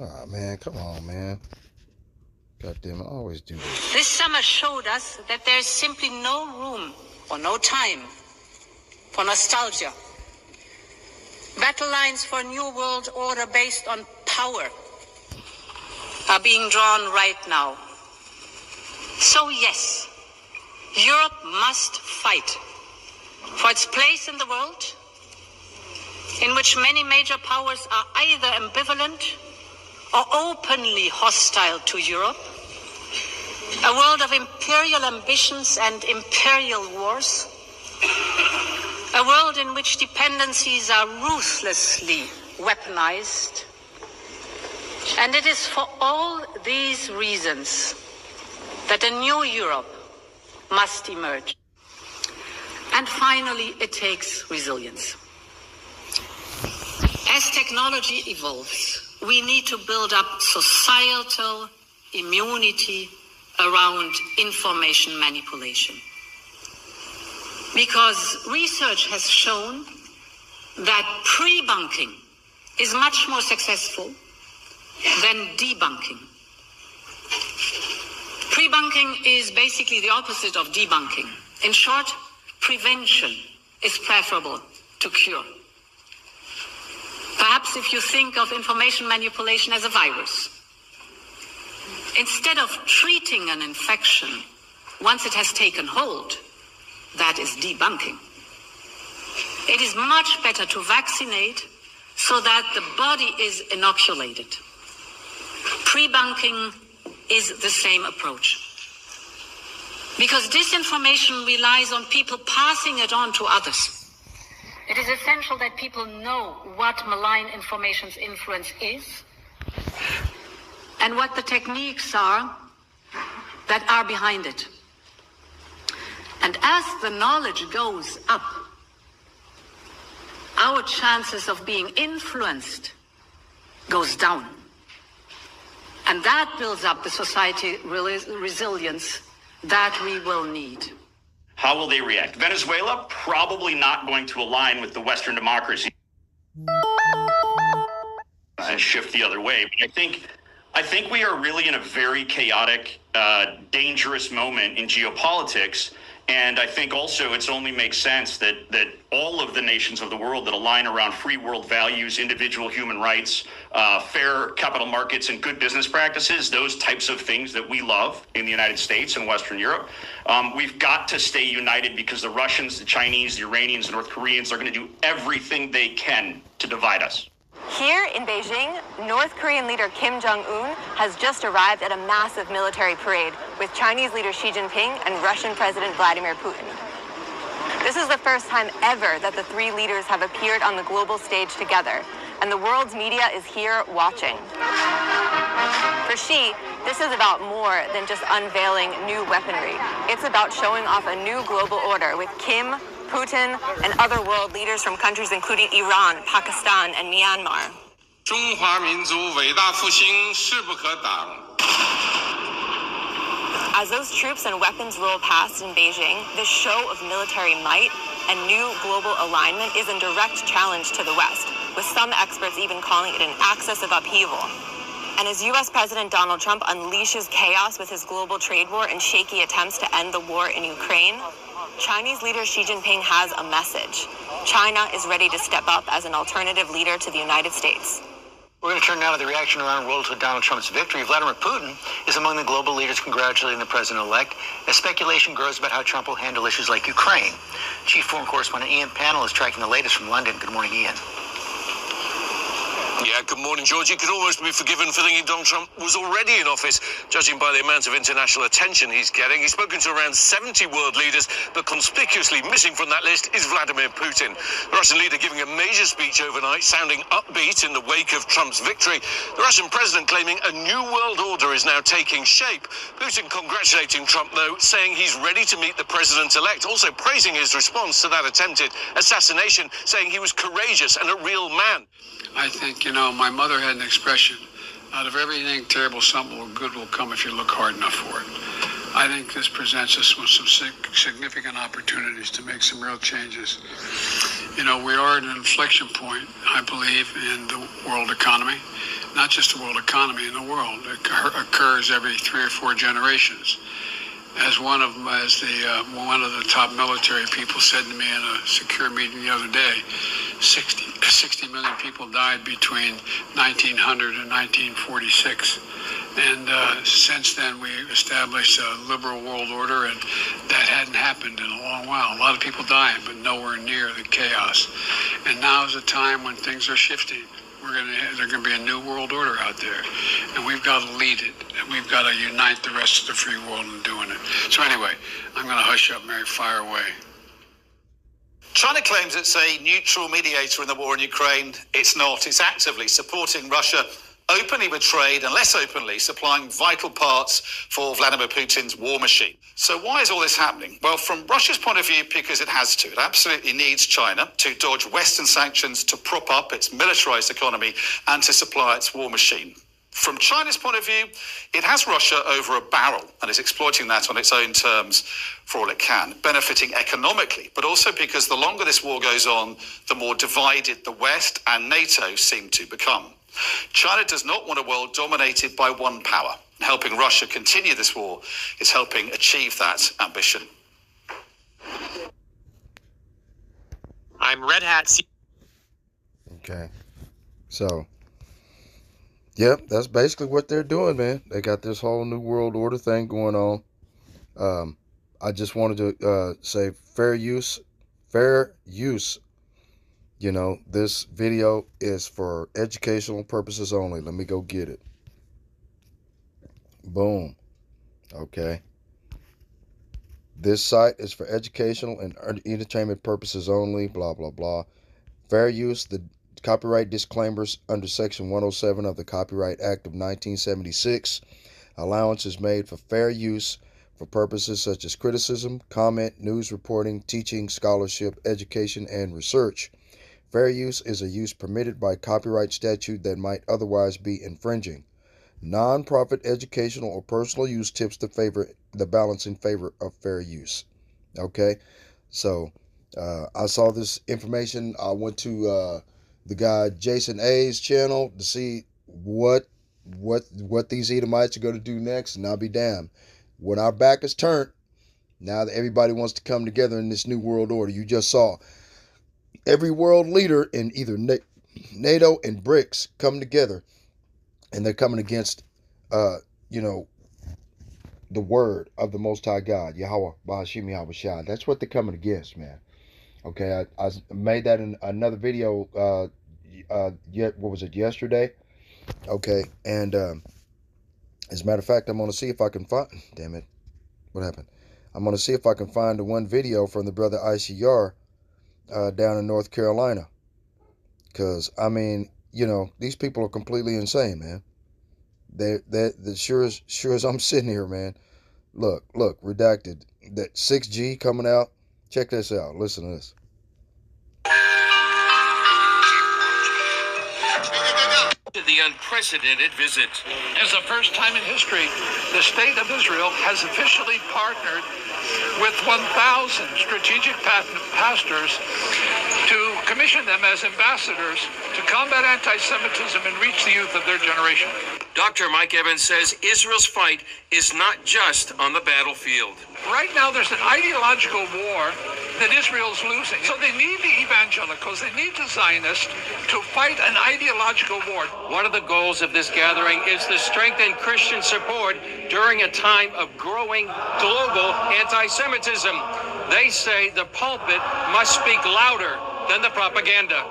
Ah, man, come on, man. God damn it, I always do this. This summer showed us that there is simply no room or no time for nostalgia. Battle lines for a new world order based on power are being drawn right now. So yes, Europe must fight for its place in the world, in which many major powers are either ambivalent or openly hostile to Europe, a world of imperial ambitions and imperial wars, a world in which dependencies are ruthlessly weaponized. And it is for all these reasons that a new Europe must emerge. And finally, it takes resilience. As technology evolves, we need to build up societal immunity around information manipulation. Because research has shown that pre-bunking is much more successful than debunking. Pre-bunking is basically the opposite of debunking. In short, prevention is preferable to cure. Perhaps if you think of information manipulation as a virus, instead of treating an infection once it has taken hold, that is debunking. It is much better to vaccinate so that the body is inoculated. Pre-bunking is the same approach. Because disinformation relies on people passing it on to others. It is essential that people know what malign information's influence is and what the techniques are that are behind it. And as the knowledge goes up, our chances of being influenced goes down. And that builds up the society resilience that we will need. How will they react? Venezuela, probably not going to align with the Western democracy and shift the other way. But I think we are really in a very chaotic, dangerous moment in geopolitics. And I think also it's only makes sense that all of the nations of the world that align around free world values, individual human rights, fair capital markets, and good business practices, those types of things that we love in the United States and Western Europe, we've got to stay united because the Russians, the Chinese, the Iranians, the North Koreans are going to do everything they can to divide us. Here in Beijing, North Korean leader Kim Jong-un has just arrived at a massive military parade with Chinese leader Xi Jinping and Russian President Vladimir Putin. This is the first time ever that the three leaders have appeared on the global stage together, and the world's media is here watching. For Xi, this is about more than just unveiling new weaponry. It's about showing off a new global order with Kim, Putin, and other world leaders from countries including Iran, Pakistan, and Myanmar. 中华民族伟大复兴势不可挡. As those troops and weapons roll past in Beijing, this show of military might and new global alignment is in direct challenge to the West, with some experts even calling it an axis of upheaval. And as U.S. President Donald Trump unleashes chaos with his global trade war and shaky attempts to end the war in Ukraine, Chinese leader Xi Jinping has a message. China is ready to step up as an alternative leader to the United States. We're going to turn now to the reaction around the world to Donald Trump's victory. Vladimir Putin is among the global leaders congratulating the president-elect as speculation grows about how Trump will handle issues like Ukraine. Chief foreign correspondent Ian Pannell is tracking the latest from London. Good morning, Ian. Yeah, good morning, George. You could almost be forgiven for thinking Donald Trump was already in office, judging by the amount of international attention he's getting. He's spoken to around 70 world leaders, but conspicuously missing from that list is Vladimir Putin. The Russian leader giving a major speech overnight, sounding upbeat in the wake of Trump's victory. The Russian president claiming a new world order is now taking shape. Putin congratulating Trump, though, saying he's ready to meet the president-elect, also praising his response to that attempted assassination, saying he was courageous and a real man. I think, my mother had an expression, out of everything terrible, something good will come if you look hard enough for it. I think this presents us with some significant opportunities to make some real changes. You know, we are at an inflection point, I believe, in the world economy. Not just the world economy, in the world. It occurs every 3 or 4 generations. As one of the top military people said to me in a secure meeting the other day, 60 million people died between 1900 and 1946. And since then, we established a liberal world order, and that hadn't happened in a long while. A lot of people dying, but nowhere near the chaos. And now is a time when things are shifting. There's going to be a new world order out there, and we've got to lead it, and we've got to unite the rest of the free world in doing it. So anyway, I'm going to hush up, Mary, fire away. China claims it's a neutral mediator in the war in Ukraine. It's not. It's actively supporting Russia, openly with trade and less openly supplying vital parts for Vladimir Putin's war machine. So why is all this happening? Well, from Russia's point of view, because it has to. It absolutely needs China to dodge Western sanctions, to prop up its militarized economy and to supply its war machine. From China's point of view, it has Russia over a barrel and is exploiting that on its own terms for all it can, benefiting economically, but also because the longer this war goes on, the more divided the West and NATO seem to become. China does not want a world dominated by one power. Helping Russia continue this war is helping achieve that ambition. I'm Red Hat. Okay. So, yep, that's basically what they're doing, man. They got this whole new world order thing going on. I just wanted to say fair use. You know, this video is for educational purposes only. Let me go get it. Boom. Okay. This site is for educational and entertainment purposes only. Blah, blah, blah. Fair use. The copyright disclaimers under Section 107 of the Copyright Act of 1976. Allowance is made for fair use for purposes such as criticism, comment, news reporting, teaching, scholarship, education, and research. Fair use is a use permitted by copyright statute that might otherwise be infringing. Non-profit educational or personal use tips the balance in favor of fair use. Okay, so I saw this information. I went to the guy Jason A's channel to see what these Edomites are going to do next, and I'll be damned. When our back is turned, now that everybody wants to come together in this new world order, you just saw every world leader in either NATO and BRICS come together, and they're coming against, the word of the Most High God, Yahweh, Ba'ashim Yahweh Shai. That's what they're coming against, man. Okay, I made that in another video, what was it, yesterday? Okay, and as a matter of fact, I'm going to see if I can find, damn it, what happened? I'm going to see if I can find the one video from the brother ICR down in North Carolina. Because, I mean, these people are completely insane, man. They're sure as I'm sitting here, man. Look, redacted. That 6G coming out. Check this out. Listen to this. The unprecedented visit. It's the first time in history the state of Israel has officially partnered with 1,000 strategic pastors to commission them as ambassadors to combat anti-Semitism and reach the youth of their generation. Dr. Mike Evans says Israel's fight is not just on the battlefield. Right now there's an ideological war that Israel's losing. So they need the evangelicals, they need the Zionists to fight an ideological war. One of the goals of this gathering is to strengthen Christian support during a time of growing global anti-Semitism. They say the pulpit must speak louder than the propaganda.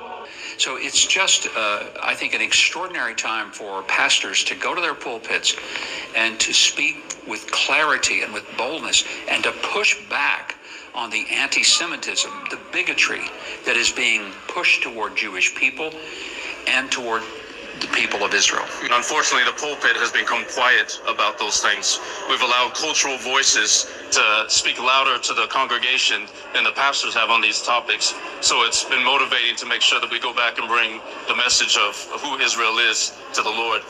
So it's just, I think, an extraordinary time for pastors to go to their pulpits and to speak with clarity and with boldness and to push back on the anti-Semitism, the bigotry that is being pushed toward Jewish people and toward the people of Israel. Unfortunately, the pulpit has become quiet about those things. We've allowed cultural voices to speak louder to the congregation than the pastors have on these topics. So it's been motivating to make sure that we go back and bring the message of who Israel is to the Lord,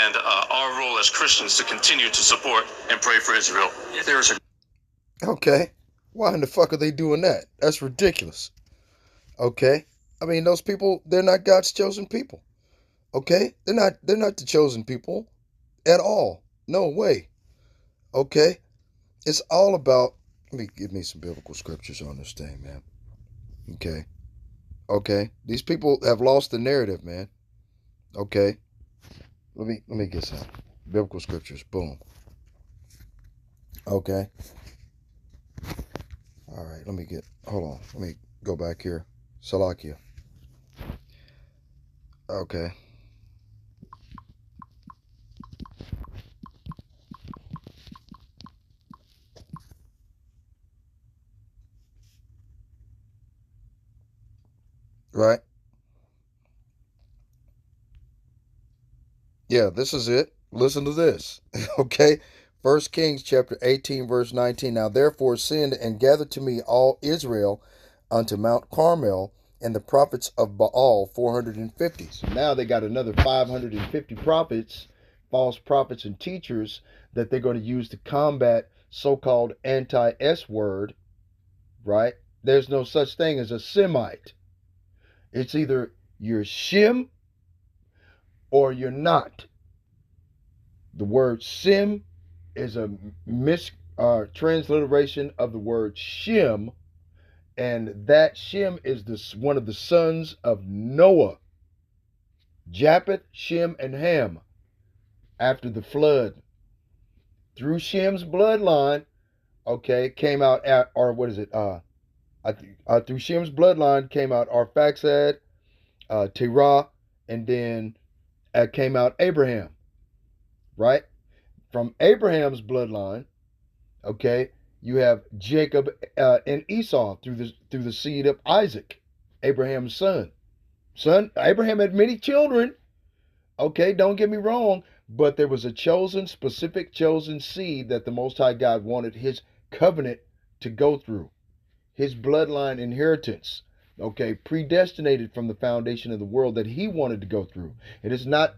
and our role as Christians to continue to support and pray for Israel. Okay. Why in the fuck are they doing that? That's ridiculous. Okay? I mean, those people, they're not God's chosen people. Okay? They're not the chosen people at all. No way. Okay? It's all about, let me give me some biblical scriptures on this thing, man. Okay? Okay? These people have lost the narrative, man. Okay? Let me get some biblical scriptures. Boom. Okay? All right, hold on. Let me go back here. Salakia. Okay. Right? Yeah, this is it. Listen to this. Okay? 1 Kings chapter 18, verse 19. Now therefore send and gather to me all Israel unto Mount Carmel and the prophets of Baal 450. So now they got another 550 prophets, false prophets and teachers that they're going to use to combat so-called anti-S word, right? There's no such thing as a Semite. It's either you're Shem or you're not. The word Sem is a transliteration of the word Shem, and that Shem is one of the sons of Noah, Japheth, Shem, and Ham, after the flood. Through Shem's bloodline, okay, came out through Shem's bloodline came out Arphaxad, Terah, and then came out Abraham, right? From Abraham's bloodline, okay, you have Jacob and Esau through the seed of Isaac, Abraham's son. Abraham had many children. Okay, don't get me wrong, but there was a specific chosen seed that the Most High God wanted his covenant to go through, his bloodline inheritance. Okay, predestinated from the foundation of the world that he wanted to go through. It's not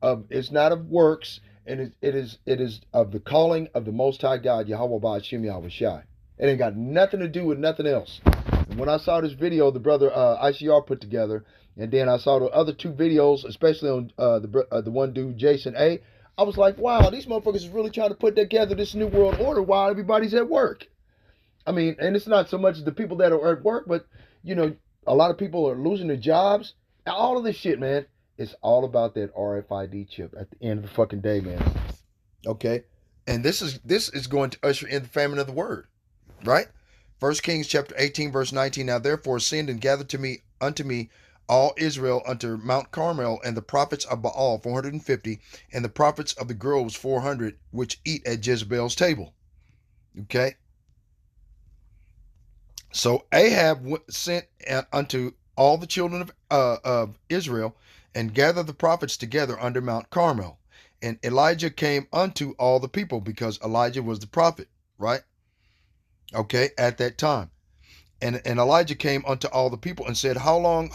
of works, and it is of the calling of the Most High God, Yahweh Ba'ashem Yahweh Shai. It ain't got nothing to do with nothing else. And when I saw this video the brother ICR put together, and then I saw the other two videos, especially on the one dude, Jason A., I was like, wow, these motherfuckers is really trying to put together this new world order while everybody's at work. I mean, and it's not so much the people that are at work, but, a lot of people are losing their jobs. All of this shit, man, it's all about that RFID chip at the end of the fucking day, man. Okay? And this is going to usher in the famine of the word, right? 1 Kings chapter 18, verse 19. Now therefore send and gather unto me all Israel unto Mount Carmel, and the prophets of Baal 450, and the prophets of the groves 400, which eat at Jezebel's table. Okay? So Ahab sent unto all the children of Israel, and gathered the prophets together under Mount Carmel. And Elijah came unto all the people, because Elijah was the prophet, right? Okay, at that time. And Elijah came unto all the people and said, how long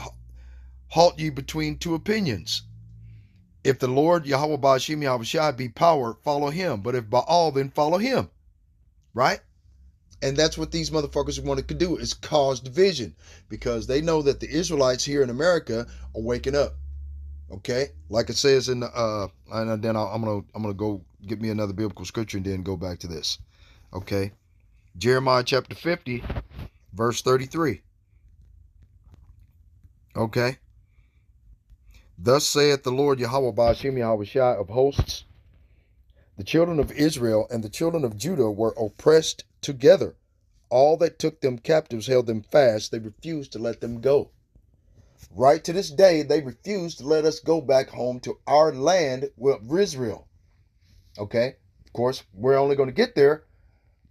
halt ye between two opinions? If the Lord Yahweh Ba'ashem Yahweh Shai be power, follow him. But if Baal, then follow him. Right? And that's what these motherfuckers wanted to do, is cause division, because they know that the Israelites here in America are waking up. Okay, like it says in the and then I'm gonna go get me another biblical scripture and then go back to this. Okay, Jeremiah chapter 50, verse 33. Okay, thus saith the Lord Yahweh Ba'ashem Yahweh Shai of hosts, the children of Israel and the children of Judah were oppressed together. All that took them captives held them fast. They refused to let them go. Right to this day, they refuse to let us go back home to our land with Israel. Okay? Of course, we're only going to get there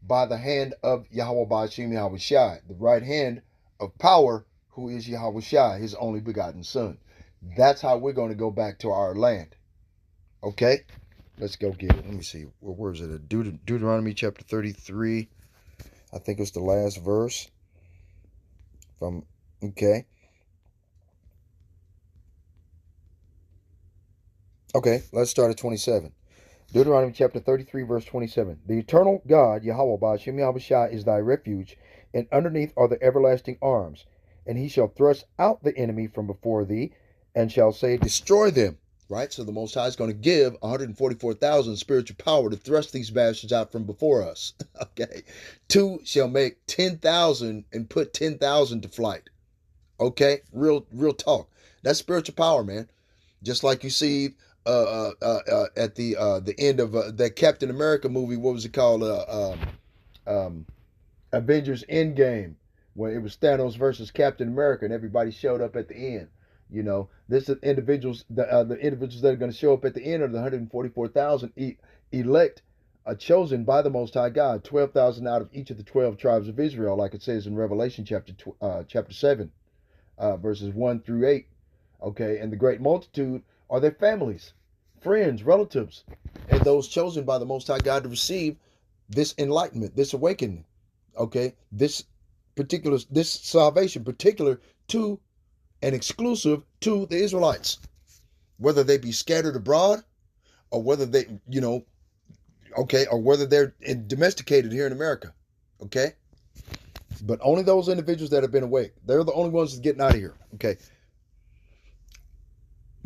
by the hand of Yahweh Ba'ashem Yahweh Shai, the right hand of power, who is Yahweh Shai, his only begotten son. That's how we're going to go back to our land. Okay? Let's go get it. Let me see. Where is it? Deuteronomy chapter 33. I think it's the last verse. Okay. Okay, let's start at 27. Deuteronomy chapter 33, verse 27. The eternal God, Yahweh Ba'ashem Yahweh Shai, is thy refuge, and underneath are the everlasting arms. and he shall thrust out the enemy from before thee, and shall say, destroy them. Right? So the Most High is going to give 144,000 spiritual power to thrust these bastards out from before us. Okay. 2 shall make 10,000 and put 10,000 to flight. Okay? Real talk. That's spiritual power, man. Just like you see at the end of that Captain America movie, what was it called? Avengers Endgame, where it was Thanos versus Captain America, and everybody showed up at the end. You know, this is individuals. The individuals that are going to show up at the end are the 144,000 elect, chosen by the Most High God, 12,000 out of each of the 12 tribes of Israel, like it says in Revelation chapter 7, verses 1 through 8. Okay, and the great multitude are their families, friends, relatives, and those chosen by the Most High God to receive this enlightenment, this awakening. Okay, this salvation, particular to and exclusive to the Israelites, whether they be scattered abroad or whether they, or whether they're domesticated here in America. Okay, but only those individuals that have been awake, they're the only ones that's getting out of here. Okay.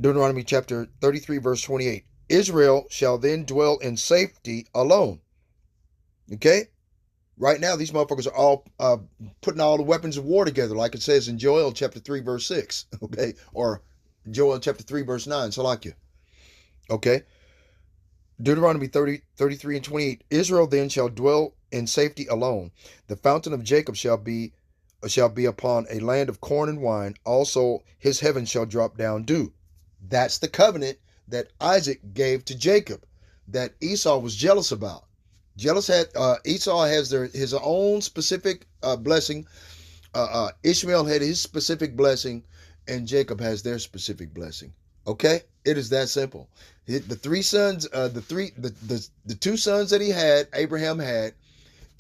Deuteronomy chapter 33, verse 28. Israel shall then dwell in safety alone. Okay? Right now, these motherfuckers are all putting all the weapons of war together, like it says in Joel chapter 3, verse 6. Okay? Or Joel chapter 3, verse 9. Salakia. Okay? Deuteronomy 33 and 28. Israel then shall dwell in safety alone. The fountain of Jacob shall be upon a land of corn and wine. Also, his heaven shall drop down dew. That's the covenant that Isaac gave to Jacob, that Esau was jealous about. Esau has his own specific blessing. Ishmael had his specific blessing, and Jacob has their specific blessing. Okay, it is that simple. The three sons, the two sons that he had, Abraham had,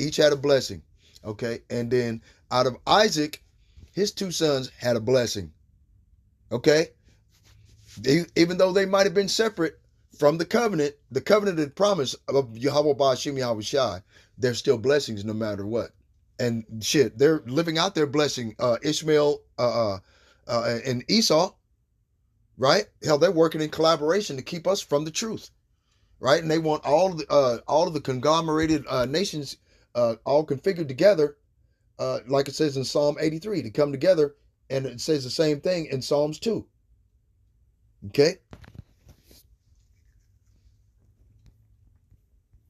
each had a blessing. Okay, and then out of Isaac, his two sons had a blessing. Okay. Even though they might have been separate from the covenanted promise of Yahweh Ba'ashim Yahweh Shai, they're still blessings no matter what. And shit, they're living out their blessing. Ishmael and Esau, right? Hell, they're working in collaboration to keep us from the truth, right? And they want all of the conglomerated nations all configured together, like it says in Psalm 83, to come together, and it says the same thing in Psalms 2. Okay.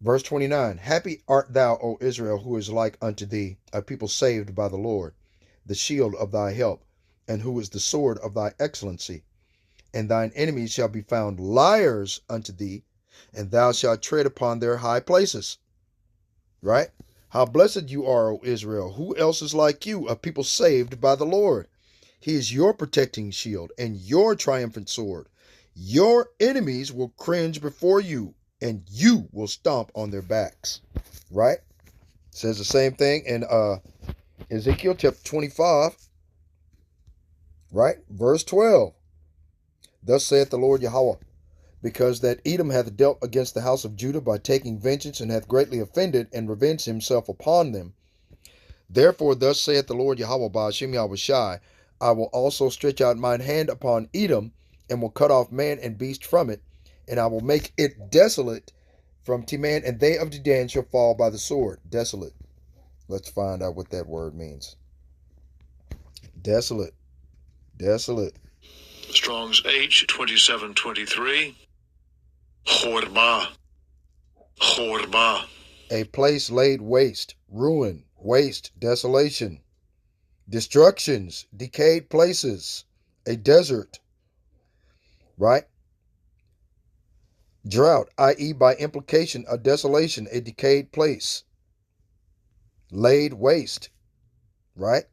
Verse 29. Happy art thou, O Israel, who is like unto thee, a people saved by the Lord, the shield of thy help, and who is the sword of thy excellency. And thine enemies shall be found liars unto thee, and thou shalt tread upon their high places. Right? How blessed you are, O Israel. Who else is like you, a people saved by the Lord? He is your protecting shield and your triumphant sword. Your enemies will cringe before you, and you will stomp on their backs. Right? It says the same thing in Ezekiel chapter 25. Right? Verse 12. Thus saith the Lord Yahweh, because that Edom hath dealt against the house of Judah by taking vengeance, and hath greatly offended, and revenged himself upon them. Therefore thus saith the Lord Yahweh Ba'ashim Yahweh Shai, I will also stretch out mine hand upon Edom, and will cut off man and beast from it, and I will make it desolate from Teman, and they of Dedan shall fall by the sword. Desolate. Let's find out what that word means. Desolate. Desolate. Strong's H2723. Horba. Horba. A place laid waste, ruin, waste, desolation, destructions, decayed places, a desert, right? Drought, i.e. by implication, a desolation, a decayed place, laid waste, right?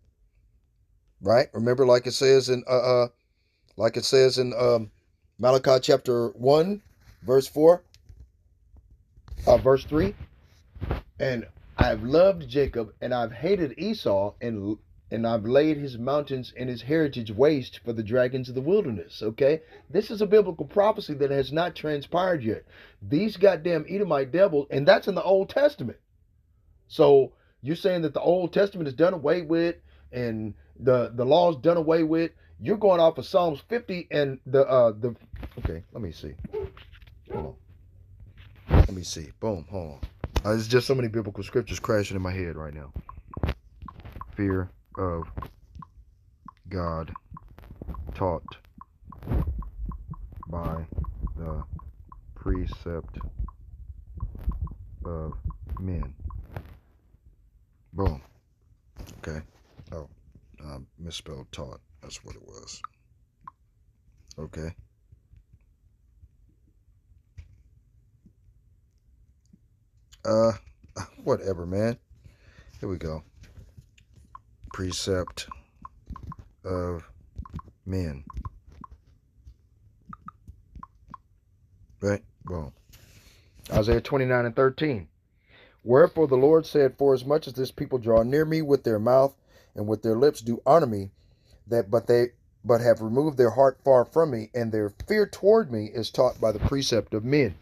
Right? Remember, like it says in Malachi chapter 1, verse 4, verse 3. And I've loved Jacob, and I've hated Esau, and I've laid his mountains and his heritage waste for the dragons of the wilderness. Okay? This is a biblical prophecy that has not transpired yet. These goddamn Edomite devils, and that's in the Old Testament. So you're saying that the Old Testament is done away with, and the law's done away with. You're going off of Psalms 50 and the okay, let me see. Hold on. Let me see. Boom, hold on. There's just so many biblical scriptures crashing in my head right now. Fear of God taught by the precept of men. Boom. Okay. Oh, misspelled taught. That's what it was. Okay. Whatever, man. Here we go. Precept of men. Right? Boom. Isaiah 29 and 13. Wherefore the Lord said, for as much as this people draw near me with their mouth and with their lips do honor me, but have removed their heart far from me, and their fear toward me is taught by the precept of men.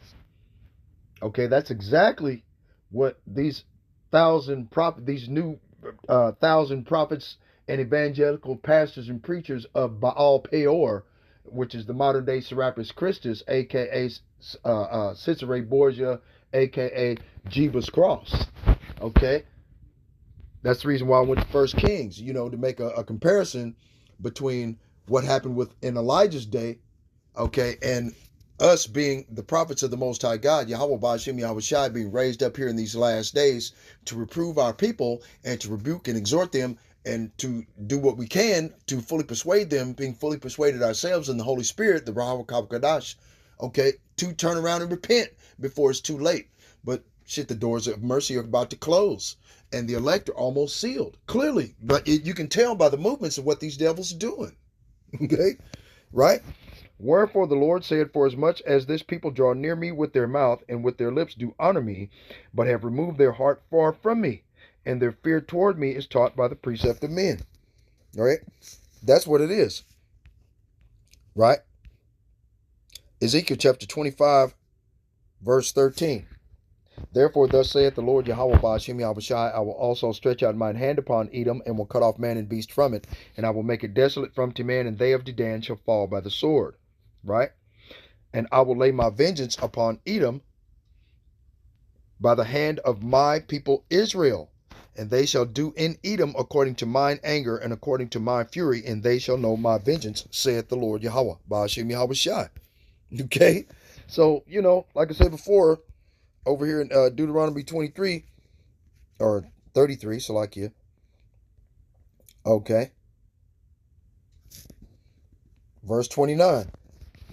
Okay, that's exactly what these new 1,000 prophets and evangelical pastors and preachers of Baal Peor, which is the modern day Serapis Christus, aka Cicero Borgia, aka Jeebus Cross. Okay, that's the reason why I went to First Kings, to make a comparison between what happened in Elijah's day, okay, and us being the prophets of the Most High God, Yahweh Ba'ashem Yahweh Shai, being raised up here in these last days to reprove our people and to rebuke and exhort them and to do what we can to fully persuade them, being fully persuaded ourselves in the Holy Spirit, the Rahav Kadash, okay, to turn around and repent before it's too late. But shit, the doors of mercy are about to close and the elect are almost sealed, clearly. But you can tell by the movements of what these devils are doing, okay, right? Wherefore the Lord said, for as much as this people draw near me with their mouth and with their lips do honor me, but have removed their heart far from me, and their fear toward me is taught by the precept of men. All right? That's what it is. Right? Ezekiel chapter 25, verse 13. Therefore thus saith the Lord Yahweh Ba'ashem Yahweh Shai, I will also stretch out mine hand upon Edom, and will cut off man and beast from it, and I will make it desolate from Teman, and they of Dedan shall fall by the sword. Right? And I will lay my vengeance upon Edom by the hand of my people Israel, and they shall do in Edom according to mine anger and according to my fury, and they shall know my vengeance, saith the Lord Yahweh Ba'ashem Yahweh Shai. Okay? So, like I said before, over here in Deuteronomy 23, or 33, Salakia. Okay. Verse 29.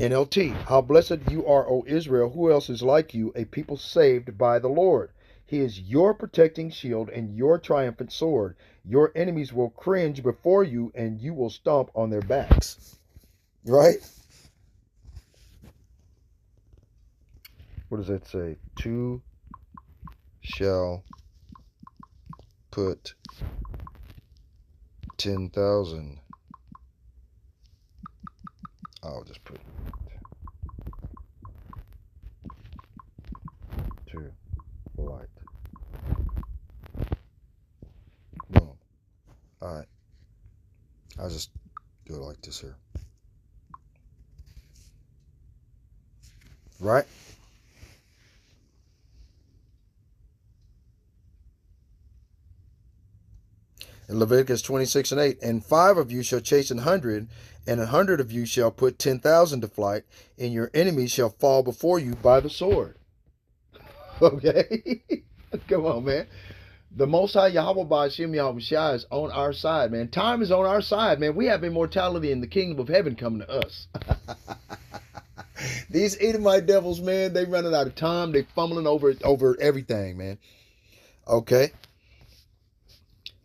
NLT. How blessed you are, O Israel. Who else is like you, a people saved by the Lord? He is your protecting shield and your triumphant sword. Your enemies will cringe before you, and you will stomp on their backs. Right? What does that say? 2 shall put 10,000. I'll just put to light. Boom. All right. I'll just do it like this here. Right? In Leviticus 26 and 8, and 5 of you shall chase 100, and 100 of you shall put 10,000 to flight, and your enemies shall fall before you by the sword. Okay? Come on, man. The Most High Yahweh Ba'ashem Yahweh Shai is on our side, man. Time is on our side, man. We have immortality in the kingdom of heaven coming to us. These Edomite devils, man, they running out of time. They fumbling over everything, man. Okay?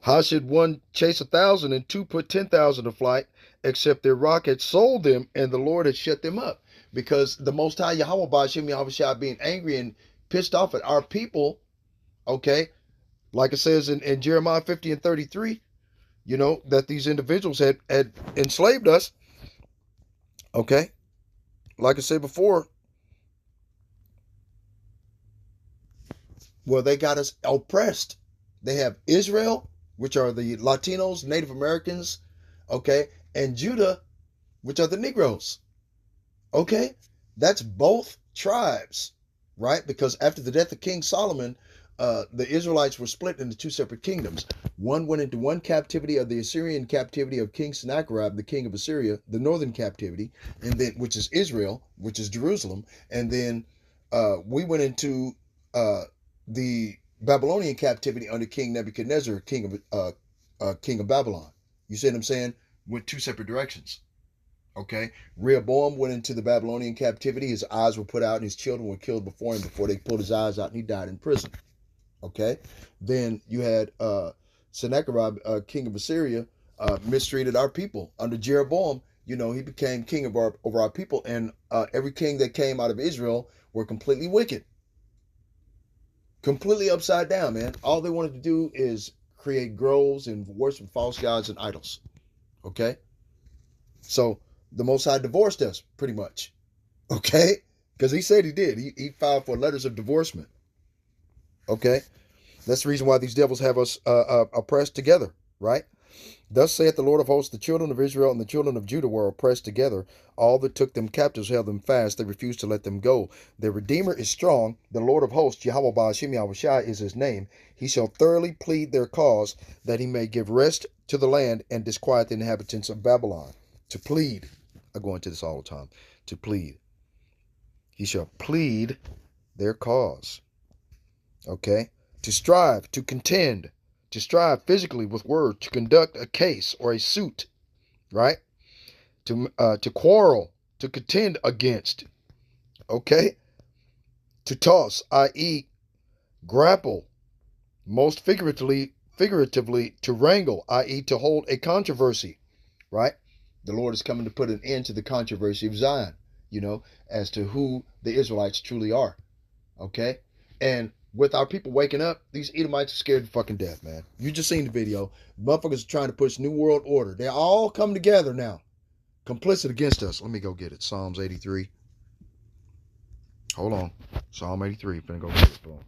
How should one chase 1,000 and 2 put 10,000 to flight, except their rock had sold them and the Lord had shut them up? Because the Most High Yahweh Ba'ashem Yahweh Shai being angry and pissed off at our people, okay, like it says in Jeremiah 50 and 33, that these individuals had enslaved us, okay, like I said before, well, they got us oppressed. They have Israel, which are the Latinos, Native Americans, okay, and Judah, which are the Negroes, okay? That's both tribes, right? Because after the death of King Solomon, the Israelites were split into two separate kingdoms. One went into one captivity of the Assyrian captivity of King Sennacherib, the king of Assyria, the northern captivity, and then which is Israel, which is Jerusalem, and then we went into the Babylonian captivity under King Nebuchadnezzar, king of Babylon. You see what I'm saying? Went two separate directions. Okay, Rehoboam went into the Babylonian captivity. His eyes were put out, and his children were killed before him before they pulled his eyes out, and he died in prison. Okay, then you had Sennacherib, king of Assyria, mistreated our people under Jeroboam. You know, he became king of over our people, and every king that came out of Israel were completely wicked, completely upside down, man. All they wanted to do is create groves and worship false gods and idols. Okay, so the Most High divorced us, pretty much. Okay? Because he said he did. He filed for letters of divorcement. Okay? That's the reason why these devils have us oppressed together, right? Thus saith the Lord of hosts, the children of Israel and the children of Judah were oppressed together. All that took them captives held them fast. They refused to let them go. Their Redeemer is strong. The Lord of hosts, Yahweh Ba'ashem Yahushai is his name. He shall thoroughly plead their cause, that he may give rest to the land and disquiet the inhabitants of Babylon. To plead. I go into this all the time. To plead. He shall plead their cause. Okay? To strive, to contend, to strive physically with word, to conduct a case or a suit, right? To quarrel, to contend against. Okay? To toss, i.e., grapple. Most figuratively, to wrangle, i.e., to hold a controversy, right? The Lord is coming to put an end to the controversy of Zion, you know, as to who the Israelites truly are. Okay? And with our people waking up, these Edomites are scared to fucking death, man. You just seen the video. Motherfuckers are trying to push New World Order. They all come together now. Complicit against us. Let me go get it. Psalms 83. Hold on. Psalm 83. Finna go get it. Boom.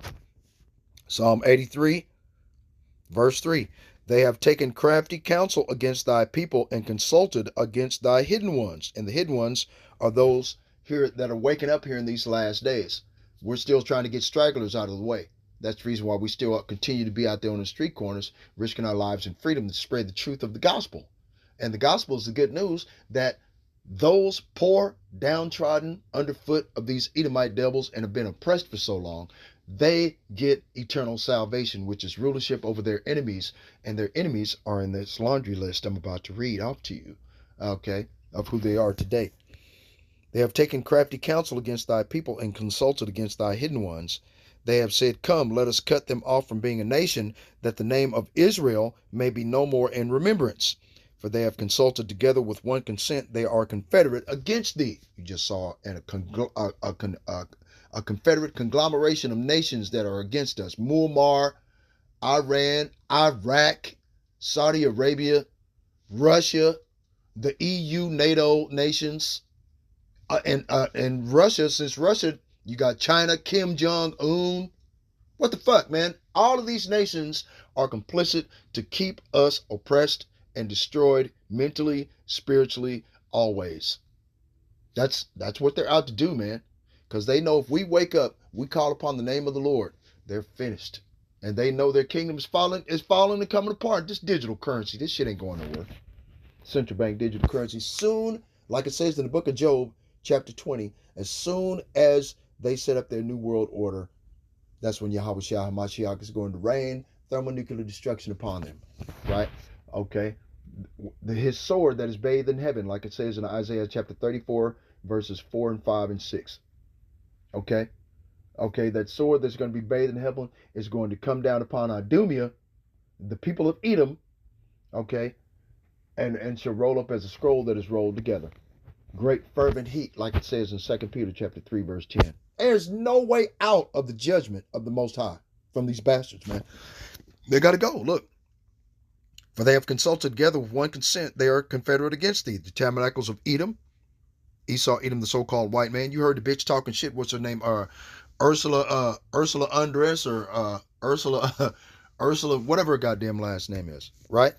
Psalm 83, verse 3. They have taken crafty counsel against thy people and consulted against thy hidden ones. And the hidden ones are those here that are waking up here in these last days. We're still trying to get stragglers out of the way. That's the reason why we still continue to be out there on the street corners, risking our lives and freedom to spread the truth of the gospel. And the gospel is the good news that those poor, downtrodden, underfoot of these Edomite devils and have been oppressed for so long, they get eternal salvation, which is rulership over their enemies, and their enemies are in this laundry list I'm about to read off to you, okay, of who they are today. They have taken crafty counsel against thy people and consulted against thy hidden ones. They have said, come, let us cut them off from being a nation, that the name of Israel may be no more in remembrance. For they have consulted together with one consent. They are confederate against thee. You just saw a confederate conglomeration of nations that are against us. Muammar, Iran, Iraq, Saudi Arabia, Russia, the EU, NATO nations, and Russia. Since Russia, you got China, Kim Jong-un. What the fuck, man? All of these nations are complicit to keep us oppressed and destroyed mentally, spiritually, always. That's what they're out to do, man. Because they know if we wake up, we call upon the name of the Lord, they're finished. And they know their kingdom is falling and coming apart. This digital currency, this shit ain't going nowhere. Central bank digital currency. Soon, like it says in the book of Job, chapter 20, as soon as they set up their new world order, that's when Yahweh Shah HaMashiach is going to rain thermonuclear destruction upon them. Right? Okay. His sword that is bathed in heaven, like it says in Isaiah chapter 34, verses 4 and 5 and 6. Okay. Okay, that sword that's going to be bathed in heaven is going to come down upon Idumea, the people of Edom, okay, and shall roll up as a scroll that is rolled together. Great fervent heat, like it says in 2 Peter chapter 3, verse 10. There's no way out of the judgment of the Most High from these bastards, man. They got to go. Look. For they have consulted together with one consent. They are confederate against thee. The tabernacles of Edom, Esau, Edom, the so-called white man. You heard the bitch talking shit. What's her name? Ursula Andress or Ursula, whatever her goddamn last name is, right?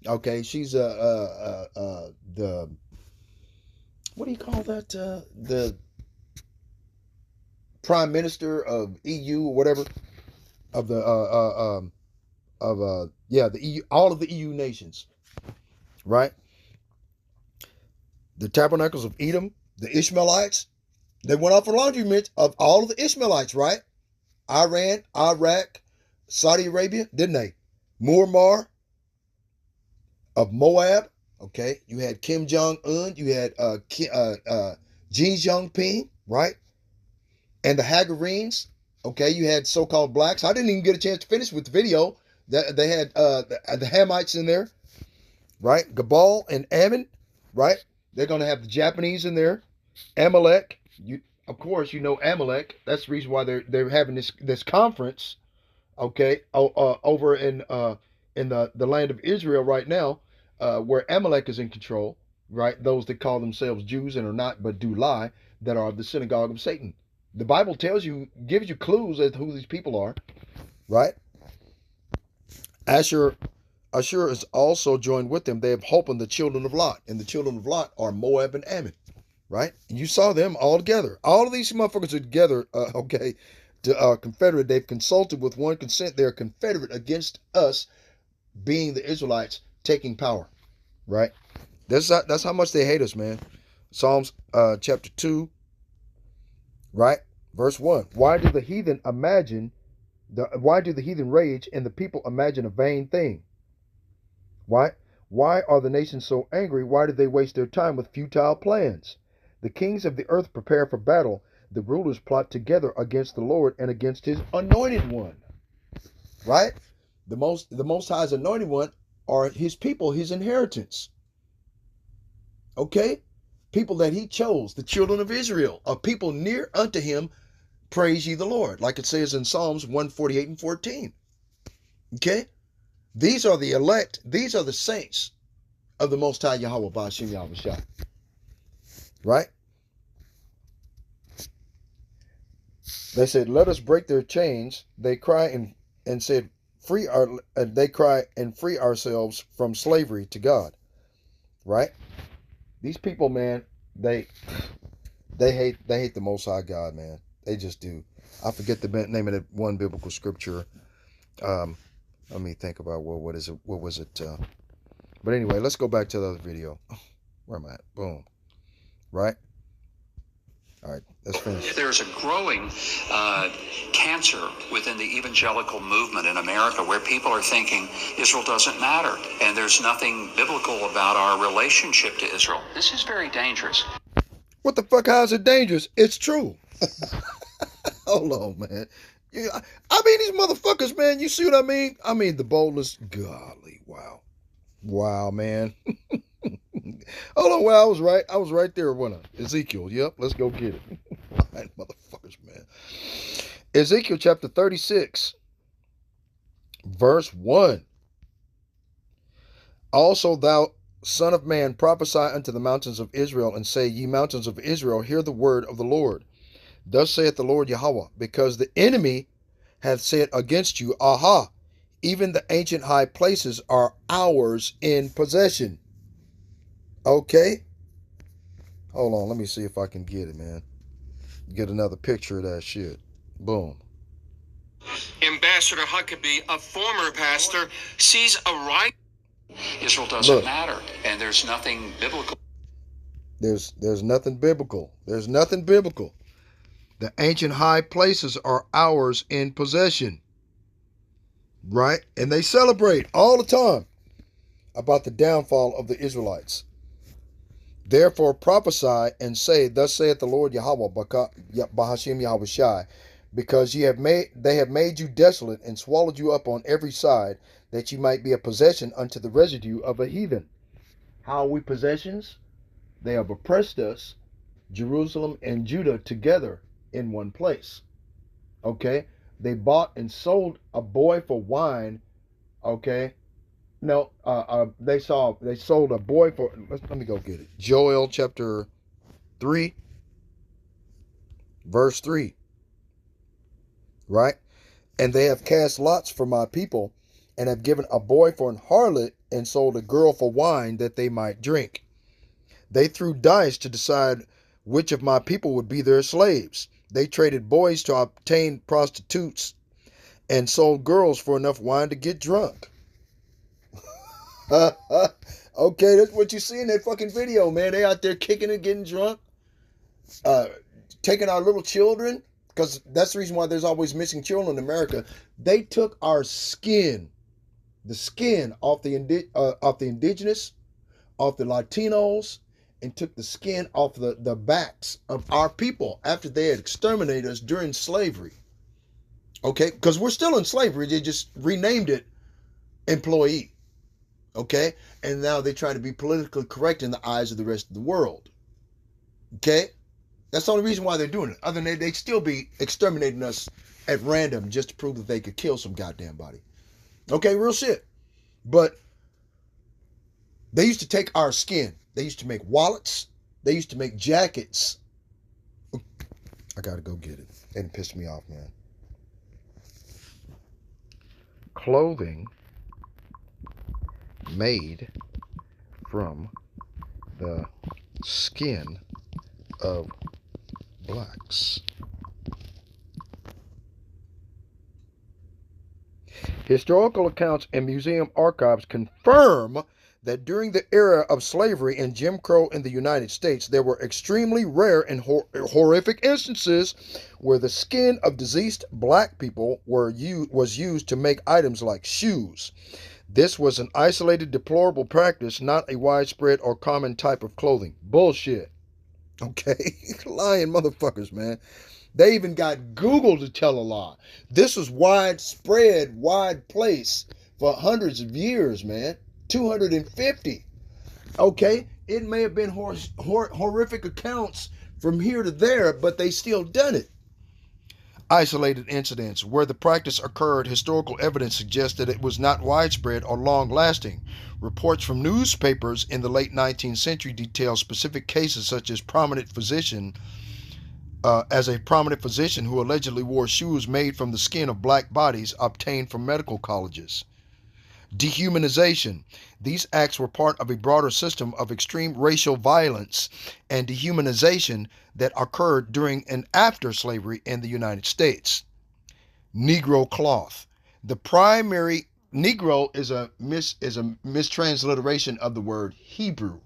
Okay, she's the what do you call that? The prime minister of EU or whatever of the yeah, the EU, all of the EU nations, right? The tabernacles of Edom, the Ishmaelites, they went off a laundry list of all of the Ishmaelites, right? Iran, Iraq, Saudi Arabia, didn't they? Muammar of Moab. Okay, you had Kim Jong Un, you had Xi Jinping, right? And the Hagarenes. Okay, you had so-called blacks. I didn't even get a chance to finish with the video. That they had the Hamites in there, right? Gabal and Ammon, right? They're gonna have the Japanese in there. Amalek, you of course you know Amalek. That's the reason why they're having this conference, okay, over in the land of Israel right now, where Amalek is in control, right? Those that call themselves Jews and are not, but do lie, that are the synagogue of Satan. The Bible tells you, gives you clues as to who these people are, right? Asher is also joined with them. They have hope in the children of Lot, and the children of Lot are Moab and Ammon, right? And you saw them all together. All of these motherfuckers are together, okay, to confederate. They've consulted with one consent. They're confederate against us, being the Israelites, taking power, right? That's how much they hate us, man. Psalms chapter 2, right? Verse 1. Why do the heathen rage and the people imagine a vain thing? Why? Why are the nations so angry? Why do they waste their time with futile plans? The kings of the earth prepare for battle. The rulers plot together against the Lord and against his anointed one. Right? The Most High's anointed one are his people, his inheritance. Okay? People that he chose, the children of Israel, a people near unto him, praise ye the Lord, like it says in Psalms 148 and 14. Okay? These are the elect, these are the saints of the Most High Yahweh Ba'ashim Yahweh Shai. Right? They said, let us break their chains. They cry and said, they cry and free ourselves from slavery to God. Right? These people, man, they hate the Most High God, man. They just do. I forget the name of that one biblical scripture. Let me think about what was it? But anyway, let's go back to the other video. Where am I at? Boom. Right? All right, let's finish. There's a growing cancer within the evangelical movement in America where people are thinking Israel doesn't matter and there's nothing biblical about our relationship to Israel. This is very dangerous. What the fuck? How is it dangerous? It's true. Hold on, man. I mean, these motherfuckers, man. You see what I mean? I mean, the boldness. Golly, wow. Wow, man. Hold on, well, I was right. I was right there, wasn't I? Ezekiel, yep, let's go get it. All right, motherfuckers, man. Ezekiel chapter 36, verse 1. Also, thou son of man, prophesy unto the mountains of Israel, and say, ye mountains of Israel, hear the word of the Lord. Thus saith the Lord Yahweh, because the enemy hath said against you, aha, even the ancient high places are ours in possession. Okay? Hold on, let me see if I can get it, man. Get another picture of that shit. Boom. Ambassador Huckabee, a former pastor, sees a right. Israel doesn't matter, and there's nothing biblical. There's nothing biblical. There's nothing biblical. The ancient high places are ours in possession. Right? And they celebrate all the time about the downfall of the Israelites. Therefore prophesy and say, thus saith the Lord Yahweh, Bahashim Yahweh Shai, because they have made you desolate and swallowed you up on every side, that you might be a possession unto the residue of a heathen. How are we possessions? They have oppressed us, Jerusalem and Judah together in one place. Okay? They bought and sold a boy for wine. Okay? No, they sold a boy for. Let me go get it. Joel chapter 3, verse 3. Right? And they have cast lots for my people, and have given a boy for an harlot and sold a girl for wine that they might drink. They threw dice to decide which of my people would be their slaves. They traded boys to obtain prostitutes and sold girls for enough wine to get drunk. Okay, that's what you see in that fucking video, man. They out there kicking and getting drunk, taking our little children, because that's the reason why there's always missing children in America. They took our skin, the skin off the indigenous, off the Latinos, and took the skin off the backs of our people after they had exterminated us during slavery. Okay, because we're still in slavery. They just renamed it employee. Okay, and now they try to be politically correct in the eyes of the rest of the world. Okay, that's the only reason why they're doing it. Other than they'd still be exterminating us at random just to prove that they could kill some goddamn body. Okay, real shit. But they used to take our skin. They used to make wallets. They used to make jackets. I gotta go get it. It pissed me off, man. Clothing made from the skin of blacks. Historical accounts and museum archives confirm that during the era of slavery and Jim Crow in the United States, there were extremely rare and horrific instances where the skin of deceased black people was used to make items like shoes. This was an isolated, deplorable practice, not a widespread or common type of clothing. Bullshit. Okay? Lying motherfuckers, man. They even got Google to tell a lie. This was widespread, wide place for hundreds of years, man. 250. Okay? It may have been horrific accounts from here to there, but they still done it. Isolated incidents. Where the practice occurred, historical evidence suggests that it was not widespread or long-lasting. Reports from newspapers in the late 19th century detail specific cases such as a prominent physician who allegedly wore shoes made from the skin of black bodies obtained from medical colleges. Dehumanization. These acts were part of a broader system of extreme racial violence and dehumanization that occurred during and after slavery in the United States. Negro cloth. The primary Negro is a mistransliteration of the word Hebrew.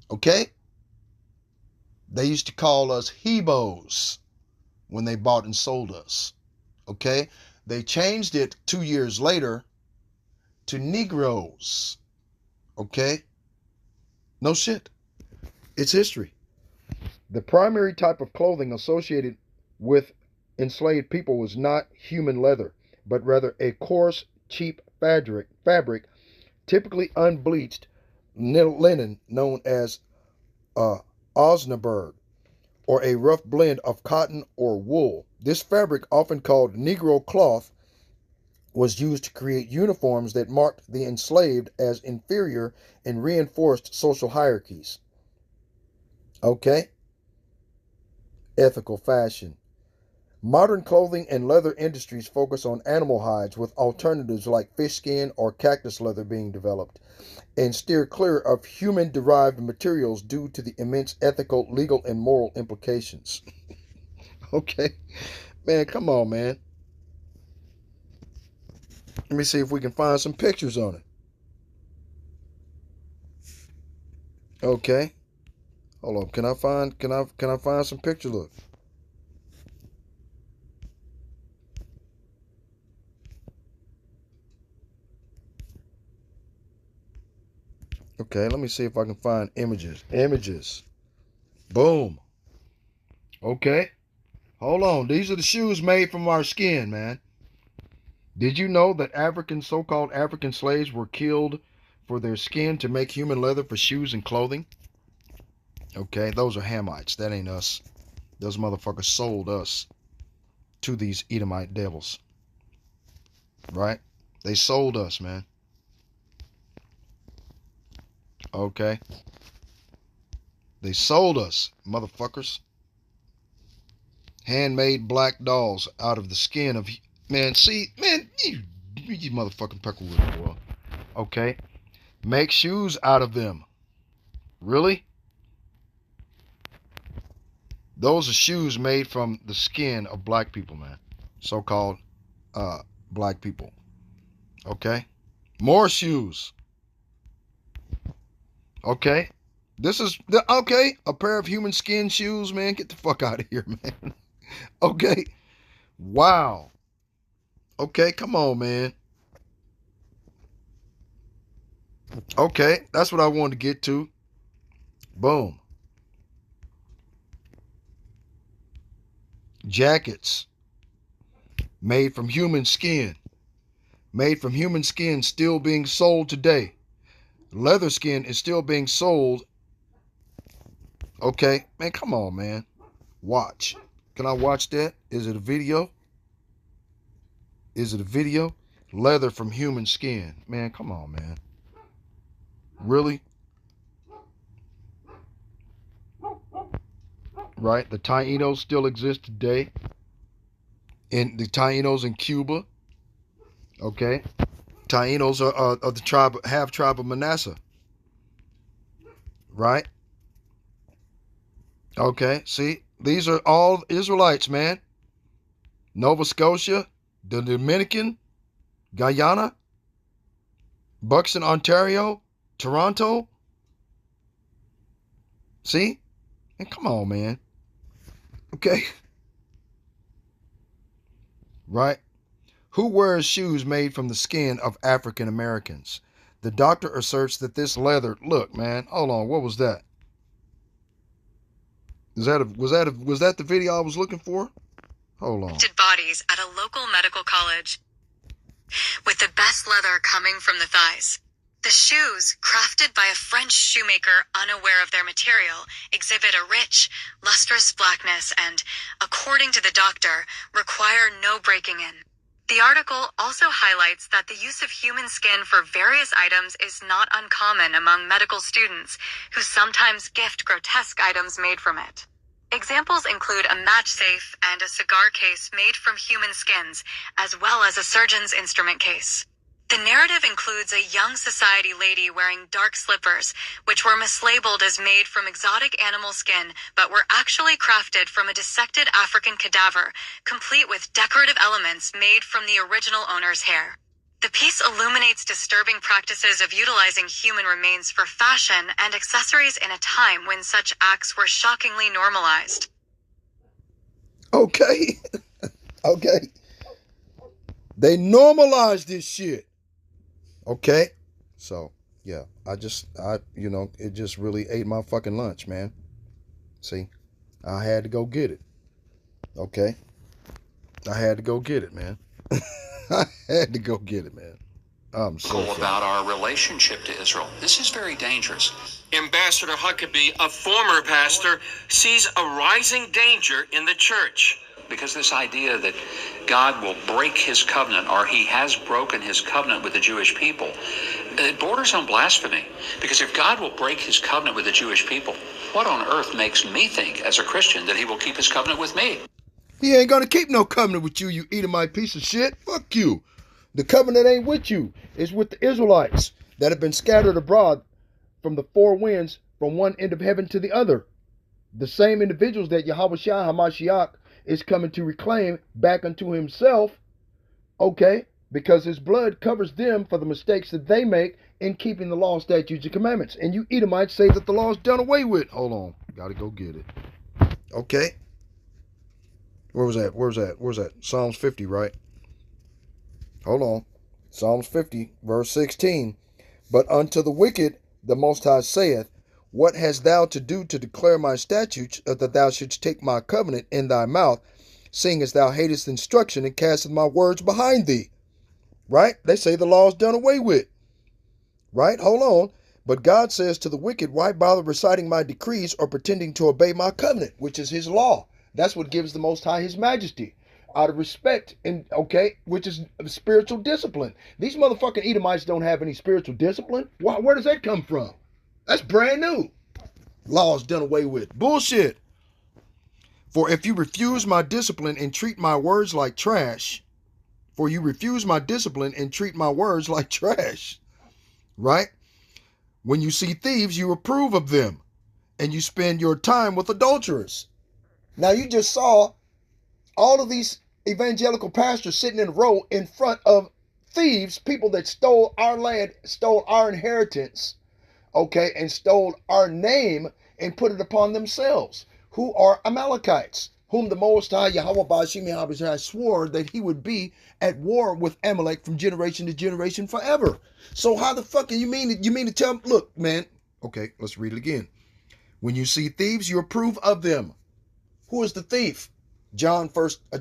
Okay? They used to call us Hebos when they bought and sold us. Okay? They changed it 2 years later to Negroes. Okay? No shit. It's history. The primary type of clothing associated with enslaved people was not human leather, but rather a coarse, cheap fabric, typically unbleached linen known as Osnaburg, or a rough blend of cotton or wool. This fabric, often called Negro cloth, was used to create uniforms that marked the enslaved as inferior and reinforced social hierarchies. Okay? Ethical fashion. Modern clothing and leather industries focus on animal hides, with alternatives like fish skin or cactus leather being developed, and steer clear of human-derived materials due to the immense ethical, legal, and moral implications. Okay? Man, come on, man. Let me see if we can find some pictures on it. Okay. Hold on. Can I find some pictures? Look. Okay, let me see if I can find images. Images. Boom. Okay. Hold on. These are the shoes made from our skin, man. Did you know that so-called African slaves were killed for their skin to make human leather for shoes and clothing? Okay, those are Hamites. That ain't us. Those motherfuckers sold us to these Edomite devils. Right? They sold us, man. Okay? They sold us, motherfuckers. Handmade black dolls out of the skin of... Man, see, man, you motherfucking peckle with it, boy. Okay? make shoes out of them. Really? Those are shoes made from the skin of black people, man. So-called black people. Okay? More shoes. Okay? This is, okay, a pair of human skin shoes, man. Get the fuck out of here, man. Okay? Wow. Okay, come on, man. Okay, that's what I wanted to get to. Boom. Jackets made from human skin. Made from human skin still being sold today. Leather skin is still being sold. Okay, man, come on, man. Watch. Can I watch that? Is it a video? Is it a video? Leather from human skin. Man, come on, man. Really? Right? The Tainos still exist today. In the Tainos in Cuba. Okay? Tainos are the tribe, half tribe of Manasseh. Right? Okay, see? These are all Israelites, man. Nova Scotia, the Dominican, Guyana, Buxton, Ontario, Toronto. See? And come on, man. Okay? Right? Who wears shoes made from the skin of African Americans? The doctor asserts that this leather, look, man, hold on, what was that? Was that the video I was looking for? Hold on. Bodies at a local medical college, with the best leather coming from the thighs. The shoes, crafted by a French shoemaker unaware of their material, exhibit a rich, lustrous blackness and, according to the doctor, require no breaking in. The article also highlights that the use of human skin for various items is not uncommon among medical students, who sometimes gift grotesque items made from it. Examples include a match safe and a cigar case made from human skins, as well as a surgeon's instrument case. The narrative includes a young society lady wearing dark slippers, which were mislabeled as made from exotic animal skin, but were actually crafted from a dissected African cadaver, complete with decorative elements made from the original owner's hair. The piece illuminates disturbing practices of utilizing human remains for fashion and accessories in a time when such acts were shockingly normalized. Okay. Okay. They normalized this shit. Okay? So, yeah. it just really ate my fucking lunch, man. See? I had to go get it. Okay? I had to go get it, man. I had to go get it, man. I'm so sorry. About our relationship to Israel. This is very dangerous. Ambassador Huckabee, a former pastor, sees a rising danger in the church. Because this idea that God will break his covenant, or he has broken his covenant with the Jewish people, it borders on blasphemy. Because if God will break his covenant with the Jewish people, what on earth makes me think as a Christian that he will keep his covenant with me? He ain't gonna keep no covenant with you, you Edomite piece of shit. Fuck you. The covenant ain't with you. It's with the Israelites that have been scattered abroad from the four winds from one end of heaven to the other. The same individuals that Yahweh Shah HaMashiach is coming to reclaim back unto himself, okay, because his blood covers them for the mistakes that they make in keeping the law, statutes, and commandments. And you Edomites say that the law is done away with. Hold on. Gotta go get it. Okay. Where's that? Psalms 50, right? Hold on. Psalms 50, verse 16. But unto the wicked the Most High saith, what hast thou to do to declare my statutes, that thou shouldst take my covenant in thy mouth, seeing as thou hatest instruction and castest my words behind thee? Right? They say the law is done away with. Right? Hold on. But God says to the wicked, why bother reciting my decrees or pretending to obey my covenant, which is his law? That's what gives the Most High his majesty. Out of respect, and okay, which is spiritual discipline. These motherfucking Edomites don't have any spiritual discipline. Where does that come from? That's brand new. Law's done away with. Bullshit. For if you refuse my discipline and treat my words like trash, right? When you see thieves, you approve of them, and you spend your time with adulterers. Now, you just saw all of these evangelical pastors sitting in a row in front of thieves, people that stole our land, stole our inheritance, okay, and stole our name and put it upon themselves, who are Amalekites, whom the Most High Yahweh Ba'ashim Yahweh swore that he would be at war with Amalek from generation to generation forever. So how the fuck you mean to tell them, look, man, okay, let's read it again. When you see thieves, you approve of them. Who is the thief? John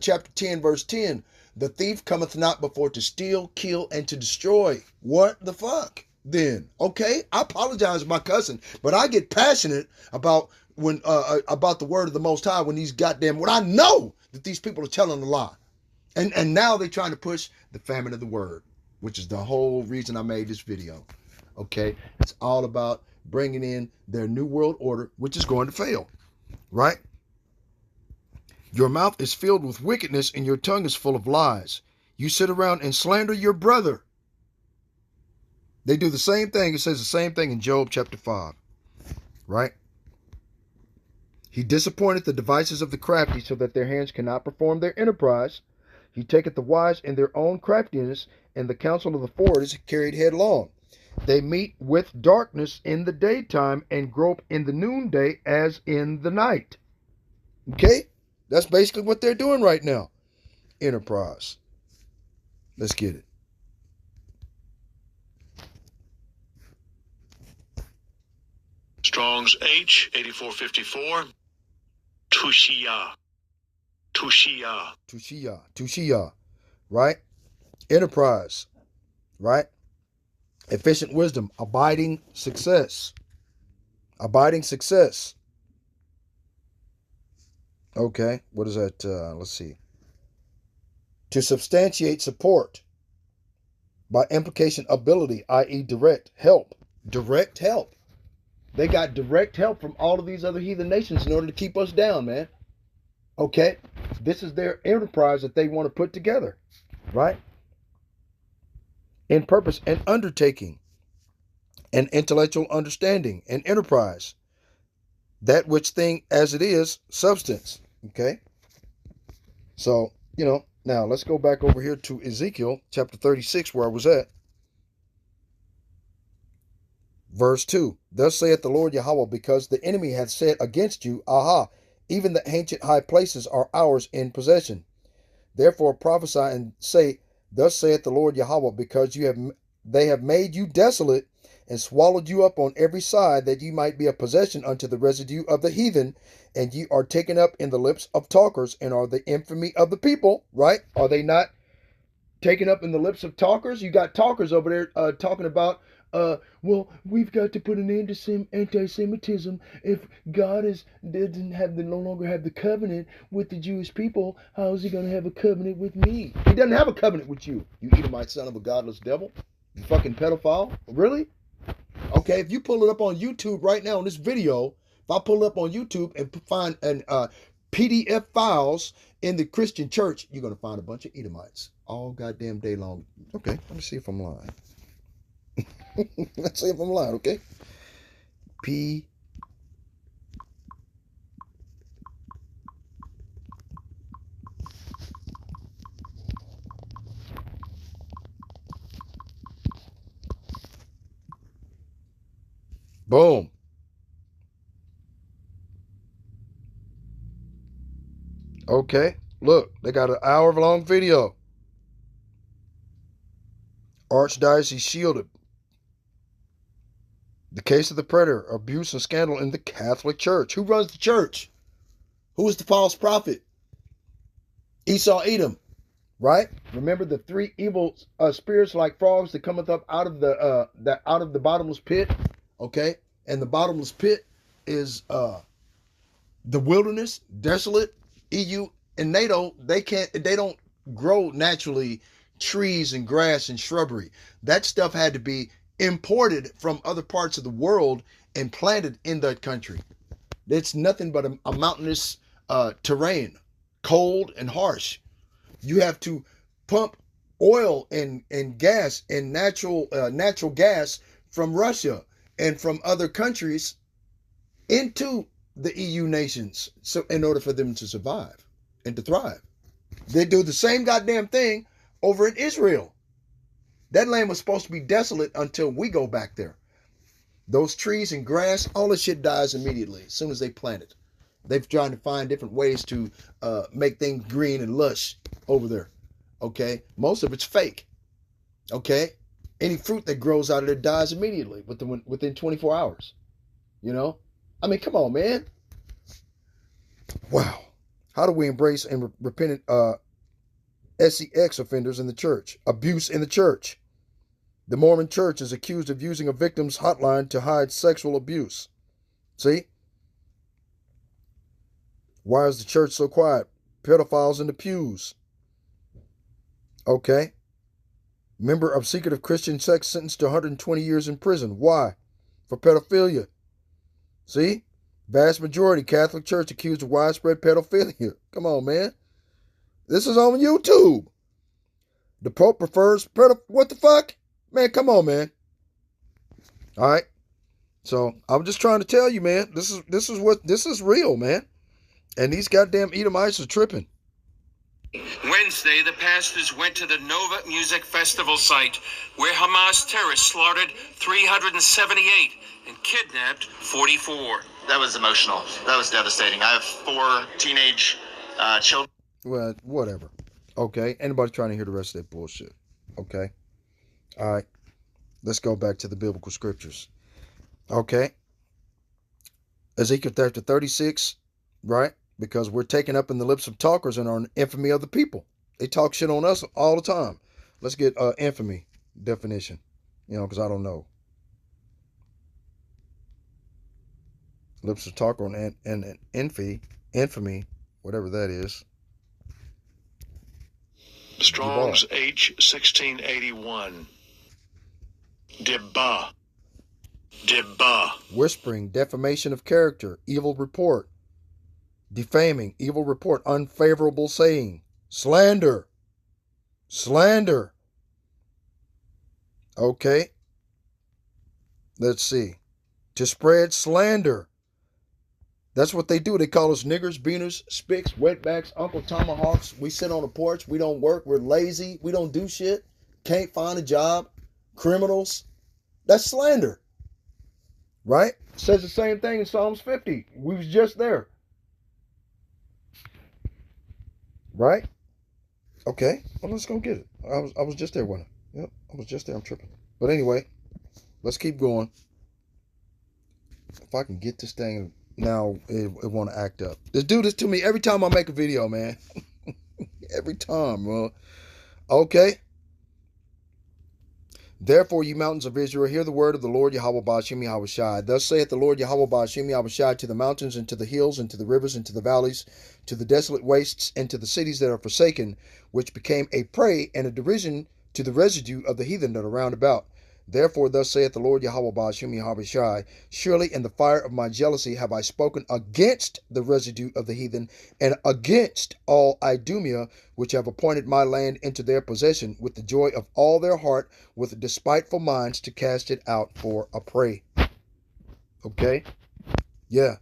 chapter 10, verse 10. The thief cometh not before to steal, kill, and to destroy. What the fuck? Then, okay, I apologize to my cousin, but I get passionate about about the word of the Most High when I know that these people are telling a lie, and now they're trying to push the famine of the word, which is the whole reason I made this video. Okay, it's all about bringing in their new world order, which is going to fail, right? Your mouth is filled with wickedness and your tongue is full of lies. You sit around and slander your brother. They do the same thing. It says the same thing in Job chapter 5, right? He disappointeth the devices of the crafty so that their hands cannot perform their enterprise. He taketh the wise in their own craftiness, and the counsel of the forward is carried headlong. They meet with darkness in the daytime and grope in the noonday as in the night. Okay? That's basically what they're doing right now. Enterprise. Let's get it. Strong's H, 8454. Tushia. Tushia. Tushia. Tushia. Right? Enterprise. Right? Efficient wisdom. Abiding success. Abiding success. Okay. What is that? Let's see. To substantiate support. By implication, ability, i.e. direct help. Direct help. They got direct help from all of these other heathen nations in order to keep us down, man. Okay? This is their enterprise that they want to put together. Right? In purpose and undertaking. And intellectual understanding and enterprise. That which thing as it is, substance. Okay? So, now let's go back over here to Ezekiel chapter 36 where I was at. Verse 2, Thus saith the Lord Yahweh, because the enemy hath said against you, Aha, even the ancient high places are ours in possession. Therefore prophesy and say, Thus saith the Lord Yahweh, because they have made you desolate and swallowed you up on every side, that ye might be a possession unto the residue of the heathen, and ye are taken up in the lips of talkers, and are the infamy of the people, right? Are they not taken up in the lips of talkers? You got talkers over there talking about, well, we've got to put an end to anti-Semitism. If God no longer have the covenant with the Jewish people, how is he going to have a covenant with me? He doesn't have a covenant with you, you Edomite son of a godless devil. You fucking pedophile. Really? Okay, if you pull it up on YouTube right now in this video, if I pull it up on YouTube and find an PDF files in the Christian church, you're going to find a bunch of Edomites all goddamn day long. Okay, let me see if I'm lying. Let's see if I'm lying, okay? Boom. Okay, look, they got an hour-long video. Archdiocese shielded. The case of the predator, abuse and scandal in the Catholic Church. Who runs the church? Who is the false prophet? Esau, Edom, right? Remember the three evil spirits like frogs that cometh up out of the bottomless pit, okay? And the bottomless pit is the wilderness, desolate. EU and NATO, they don't grow naturally trees and grass and shrubbery. That stuff had to be imported from other parts of the world and planted in that country. It's nothing but a mountainous terrain, cold and harsh. You have to pump oil and gas and natural gas from Russia and from other countries into the EU nations, so in order for them to survive and to thrive. They do the same goddamn thing over in Israel. That land was supposed to be desolate until we go back there. Those trees and grass, all the shit dies immediately as soon as they plant it. They've tried to find different ways to make things green and lush over there. Okay, most of it's fake. Okay, any fruit that grows out of there dies immediately within 24 hours. You know, I mean, come on, man. Wow. How do we embrace and repentant sex offenders in the church? Abuse in the church. The Mormon church is accused of using a victim's hotline to hide sexual abuse. See? Why is the church so quiet? Pedophiles in the pews. Okay. Member of secretive Christian sect sentenced to 120 years in prison. Why? For pedophilia. See? Vast majority Catholic Church accused of widespread pedophilia. Come on, man. This is on YouTube. The Pope prefers what the fuck? Man, come on, man. All right. So I'm just trying to tell you, man. This is real, man. And these goddamn Edomites are tripping. Wednesday, the pastors went to the Nova Music Festival site where Hamas terrorists slaughtered 378 and kidnapped 44. That was emotional. That was devastating. I have 4 teenage children. Well, whatever. Okay. Anybody trying to hear the rest of that bullshit? Okay. All right. Let's go back to the biblical scriptures. Okay. Ezekiel chapter 36, right? Because we're taken up in the lips of talkers and are an infamy of the people. They talk shit on us all the time. Let's get infamy definition, because I don't know. Lips of talker and infamy, whatever that is. Strong's H 1681. Dibba. Whispering, defamation of character, evil report. Defaming, evil report, unfavorable saying, slander. Okay. Let's see. To spread slander. That's what they do. They call us niggers, beaners, spicks, wetbacks, Uncle Tomahawks. We sit on the porch. We don't work. We're lazy. We don't do shit. Can't find a job. Criminals. That's slander. Right? Says the same thing in Psalms 50. We was just there. Right? Okay. Well, let's go get it. I was just there, wasn't I? Yep. I was just there. I'm tripping. But anyway, let's keep going. If I can get this thing now, it want to act up. This do this to me every time I make a video, man. Every time, bro. Okay. Therefore, you mountains of Israel, hear the word of the Lord Yahweh Ba'ashem Yahweh Shai. Thus saith the Lord Yahweh Ba'ashem Yahweh Shai to the mountains and to the hills and to the rivers and to the valleys, to the desolate wastes and to the cities that are forsaken, which became a prey and a derision to the residue of the heathen that are round about. Therefore, thus saith the Lord Yahweh Ba'ashem Yahweh Shai, surely in the fire of my jealousy have I spoken against the residue of the heathen, and against all Idumea, which have appointed my land into their possession, with the joy of all their heart, with despiteful minds, to cast it out for a prey. Okay? Yeah.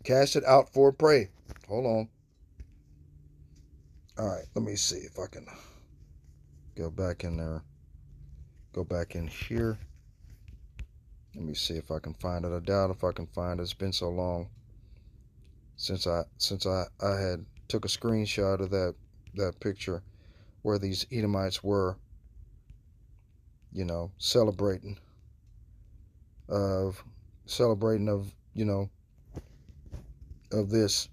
Cast it out for a prey. Hold on. All right, let me see if I can go back in there. Go back in here. Let me see if I can find it. I doubt if I can find it. It's been so long since I had took a screenshot of that picture where these Edomites were, celebrating of this.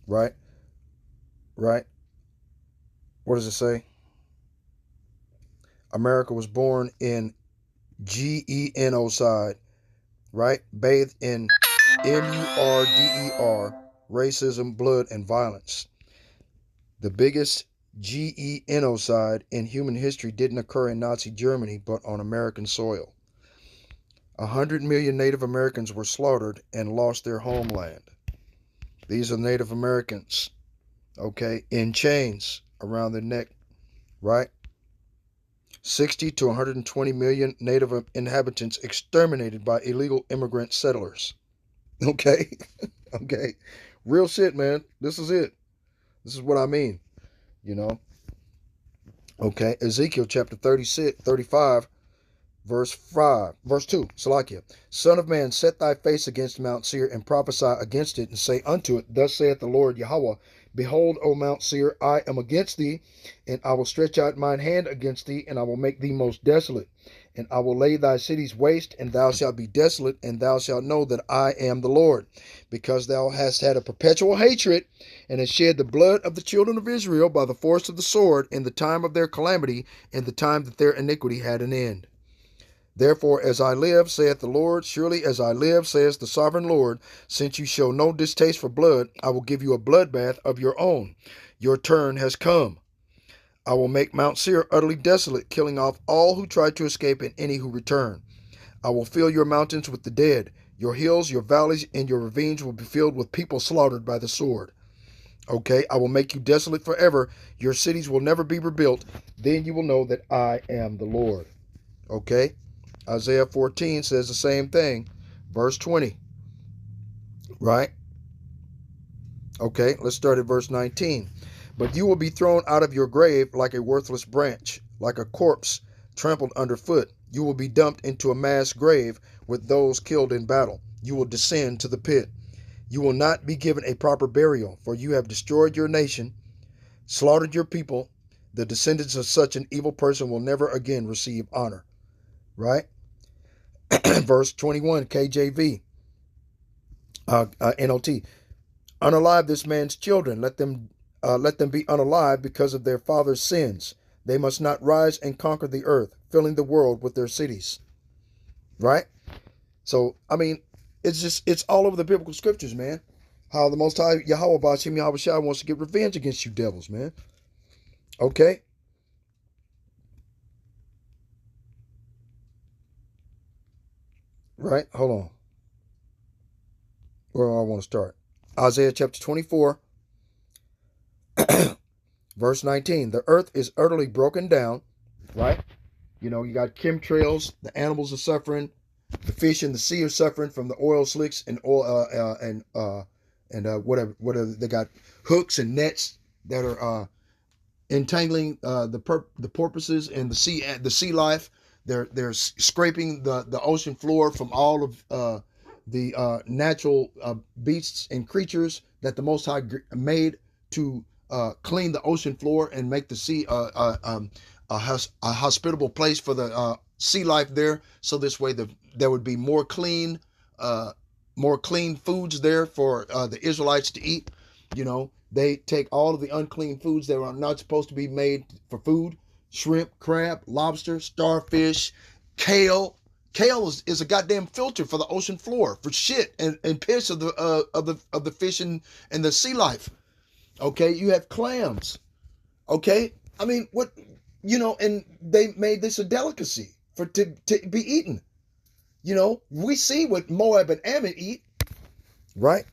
Right? What does it say? America was born in genocide, right? Bathed in murder, racism, blood, and violence. The biggest genocide in human history didn't occur in Nazi Germany, but on American soil. 100 million Native Americans were slaughtered and lost their homeland. These are Native Americans, okay, in chains around their neck, right? 60 to 120 million native inhabitants exterminated by illegal immigrant settlers. Okay? Okay? Real shit, man. This is it. This is what I mean, you know? Okay? Ezekiel chapter 35, verse 2. Salakia. Son of man, set thy face against Mount Seir and prophesy against it, and say unto it, Thus saith the Lord Yahweh, Behold, O Mount Seir, I am against thee, and I will stretch out mine hand against thee, and I will make thee most desolate. And I will lay thy cities waste, and thou shalt be desolate, and thou shalt know that I am the Lord. Because thou hast had a perpetual hatred, and hast shed the blood of the children of Israel by the force of the sword in the time of their calamity, in the time that their iniquity had an end. Therefore, as I live, saith the Lord, surely as I live, says the sovereign Lord, since you show no distaste for blood, I will give you a bloodbath of your own. Your turn has come. I will make Mount Seir utterly desolate, killing off all who try to escape and any who return. I will fill your mountains with the dead. Your hills, your valleys, and your ravines will be filled with people slaughtered by the sword. Okay, I will make you desolate forever. Your cities will never be rebuilt. Then you will know that I am the Lord. Okay? Isaiah 14 says the same thing. Verse 20. Right? Okay, let's start at verse 19. But you will be thrown out of your grave like a worthless branch, like a corpse trampled underfoot. You will be dumped into a mass grave with those killed in battle. You will descend to the pit. You will not be given a proper burial, for you have destroyed your nation, slaughtered your people. The descendants of such an evil person will never again receive honor. Right? Verse 21, KJV, NLT. Unalive this man's children. Let them be unalive because of their father's sins. They must not rise and conquer the earth, filling the world with their cities. Right? So, I mean, it's all over the biblical scriptures, man. How the Most High Yahweh Bashim Yahweh Shai wants to get revenge against you devils, man. Okay? Right? Hold on. Where do I want to start? Isaiah chapter 24, verse 19. The earth is utterly broken down, right? You know, you got chemtrails, the animals are suffering, the fish in the sea are suffering from the oil slicks and whatever they got hooks and nets that are entangling the porpoises and the sea life. They're scraping the ocean floor from all of the natural beasts and creatures that the Most High made to clean the ocean floor and make the sea a hospitable place for the sea life there. So this way there would be more clean foods there for the Israelites to eat. You know, they take all of the unclean foods that are not supposed to be made for food: shrimp, crab, lobster, starfish, kale. Kale is a goddamn filter for the ocean floor for shit and piss of the fish and the sea life. Okay, you have clams. Okay, I mean, what, you know, and they made this a delicacy to be eaten. You know, we see what Moab and Ammon eat, right?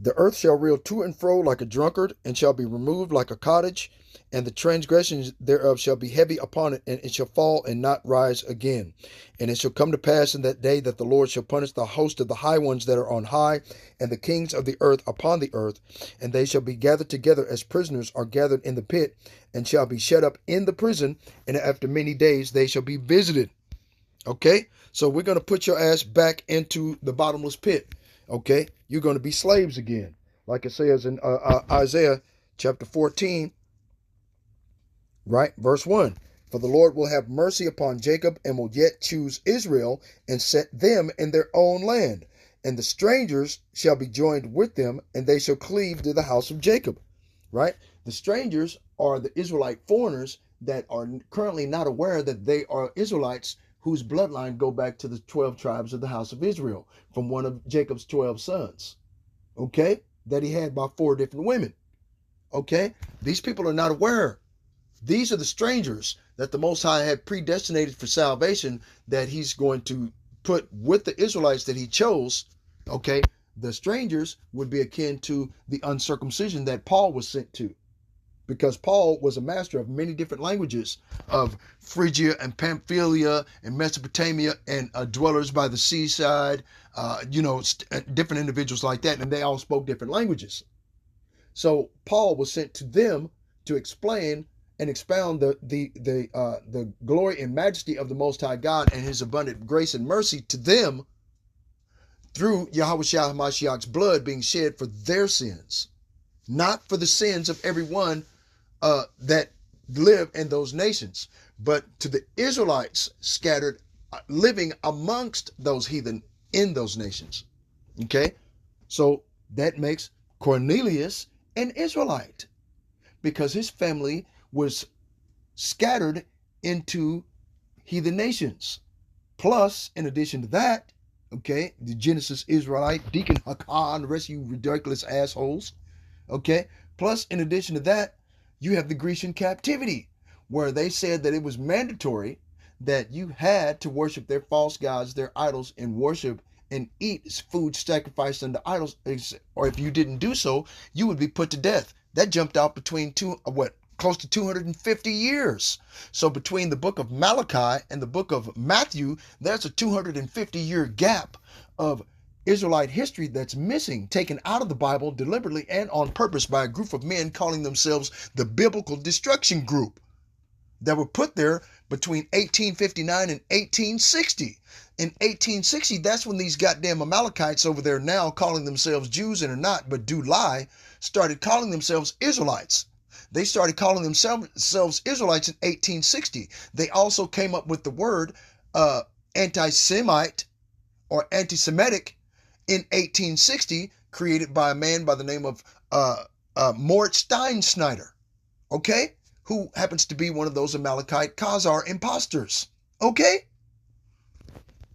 The earth shall reel to and fro like a drunkard, and shall be removed like a cottage, and the transgressions thereof shall be heavy upon it, and it shall fall and not rise again. And it shall come to pass in that day that the Lord shall punish the host of the high ones that are on high, and the kings of the earth upon the earth, and they shall be gathered together as prisoners are gathered in the pit, and shall be shut up in the prison, and after many days they shall be visited. Okay, so we're going to put your ass back into the bottomless pit. Okay, you're going to be slaves again, like it says in Isaiah chapter 14, right, verse 1. For the Lord will have mercy upon Jacob, and will yet choose Israel, and set them in their own land. And the strangers shall be joined with them, and they shall cleave to the house of Jacob. Right? The strangers are the Israelite foreigners that are currently not aware that they are Israelites, whose bloodline go back to the 12 tribes of the house of Israel, from one of Jacob's 12 sons, okay, that he had by 4 different women. Okay, these people are not aware. These are the strangers that the Most High had predestinated for salvation, that he's going to put with the Israelites that he chose. Okay, the strangers would be akin to the uncircumcision that Paul was sent to. because Paul was a master of many different languages of Phrygia and Pamphylia and Mesopotamia and dwellers by the seaside, different individuals like that, and they all spoke different languages. So Paul was sent to them to explain and expound the glory and majesty of the Most High God and His abundant grace and mercy to them through Yahushua HaMashiach's blood being shed for their sins, not for the sins of everyone that live in those nations, but to the Israelites scattered, living amongst those heathen in those nations. Okay, so that makes Cornelius an Israelite because his family was scattered into heathen nations. Plus, in addition to that, okay, the Genesis Israelite, Deacon Hakan, the rest of you ridiculous assholes, okay, plus, in addition to that, you have the Grecian captivity, where they said that it was mandatory that you had to worship their false gods, their idols, and worship and eat food sacrificed unto idols, or if you didn't do so, you would be put to death. That jumped out between close to 250 years. So between the book of Malachi and the book of Matthew, there's a 250-year gap of Israelite history that's missing, taken out of the Bible deliberately and on purpose by a group of men calling themselves the Biblical Destruction Group that were put there between 1859 and 1860. In 1860, that's when these goddamn Amalekites over there now calling themselves Jews and are not, but do lie, started calling themselves Israelites. They started calling themselves Israelites in 1860. They also came up with the word anti-Semite or anti-Semitic in 1860, created by a man by the name of Moritz Steinschneider, okay? Who happens to be one of those Amalekite Khazar imposters, okay?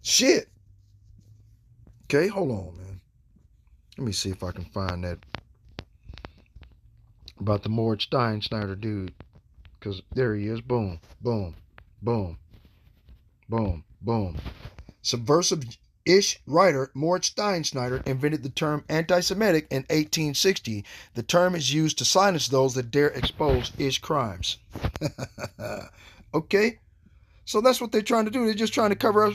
Shit. Okay, hold on, man. Let me see if I can find that about the Moritz Steinschneider dude, because there he is. Boom, boom, boom, boom, boom. Subversive-ish writer Moritz Steinschneider invented the term anti-Semitic in 1860. The term is used to silence those that dare expose ish crimes. Okay? So that's what they're trying to do. They're just trying to cover up